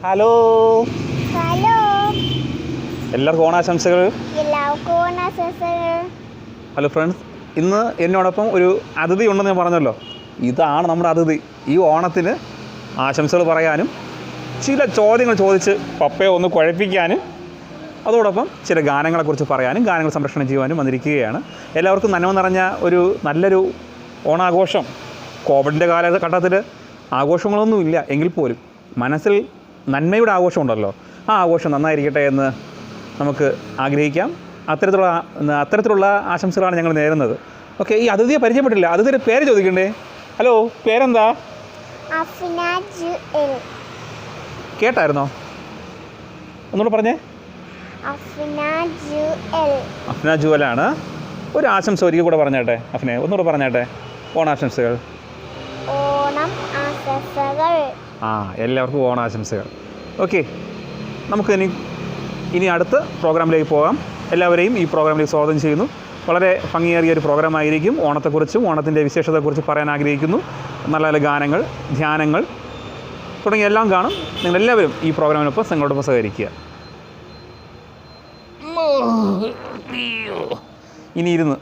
Hello hello എല്ലാവർക്കും ഓണാശംസകൾ. എല്ലാവർക്കും ഓണാശംസകൾ. ഹലോ ഫ്രണ്ട്സ്, ഇന്ന് എന്നോടൊപ്പം ഒരു അതിഥി ഉണ്ടെന്ന് ഞാൻ പറഞ്ഞല്ലോ. ഇതാണ് നമ്മുടെ അതിഥി. ഈ ഓണത്തിന് ആശംസകൾ പറയാനും ചില ചോദ്യങ്ങൾ ചോദിച്ച് പപ്പയെ ഒന്ന് കുഴപ്പിക്കാനും അതോടൊപ്പം ചില ഗാനങ്ങളെക്കുറിച്ച് പറയാനും ഗാനങ്ങൾ സംരക്ഷണം ചെയ്യുവാനും വന്നിരിക്കുകയാണ്. എല്ലാവർക്കും നന്മ നിറഞ്ഞ ഒരു നല്ലൊരു ഓണാഘോഷം. കോവിഡിൻ്റെ കാലഘട്ടത്തിൽ ആഘോഷങ്ങളൊന്നും ഇല്ല എങ്കിൽ പോലും മനസ്സിൽ നന്മയുടെ ആഘോഷമുണ്ടല്ലോ, ആ ആഘോഷം നന്നായിരിക്കട്ടെ എന്ന് നമുക്ക് ആഗ്രഹിക്കാം. അത്തരത്തിലുള്ള ആശംസകളാണ് ഞങ്ങൾ നേരുന്നത്. ഓക്കെ, ഈ അതിഥിയെ പരിചയപ്പെട്ടില്ല. അതിഥിയുടെ പേര് ചോദിക്കണ്ടേ? ഹലോ, പേരെന്താ? അഫ്ന ജുഎൽ. കേട്ടായിരുന്നോ? ഒന്നുകൂടെ പറഞ്ഞേ. അഫ്ന ജുഎൽ. അഫ്ന ജുവലാണ്. ഒരു ആശംസ ഒരിക്കൽ കൂടെ പറഞ്ഞേട്ടെ. അഫ്നെ ഒന്നുകൂടെ പറഞ്ഞേട്ടെ. ഓണാശംസകൾ. ഓണം ആശംസകൾ. എല്ലാവർക്കും ഓണാശംസകൾ. ഓക്കെ, നമുക്ക് ഇനി അടുത്ത പ്രോഗ്രാമിലേക്ക് പോകാം. എല്ലാവരെയും ഈ പ്രോഗ്രാമിലേക്ക് സ്വാഗതം ചെയ്യുന്നു. വളരെ ഭംഗിയേറിയ ഒരു പ്രോഗ്രാമായിരിക്കും. ഓണത്തെക്കുറിച്ചും ഓണത്തിൻ്റെ വിശേഷതയെക്കുറിച്ച് പറയാൻ ആഗ്രഹിക്കുന്നു. നല്ല നല്ല ഗാനങ്ങൾ, ധ്യാനങ്ങൾ തുടങ്ങിയ എല്ലാം കാണും. നിങ്ങളെല്ലാവരും ഈ പ്രോഗ്രാമിനൊപ്പം നിങ്ങളോടൊപ്പം സഹകരിക്കുക. ഇനി ഇരുന്ന്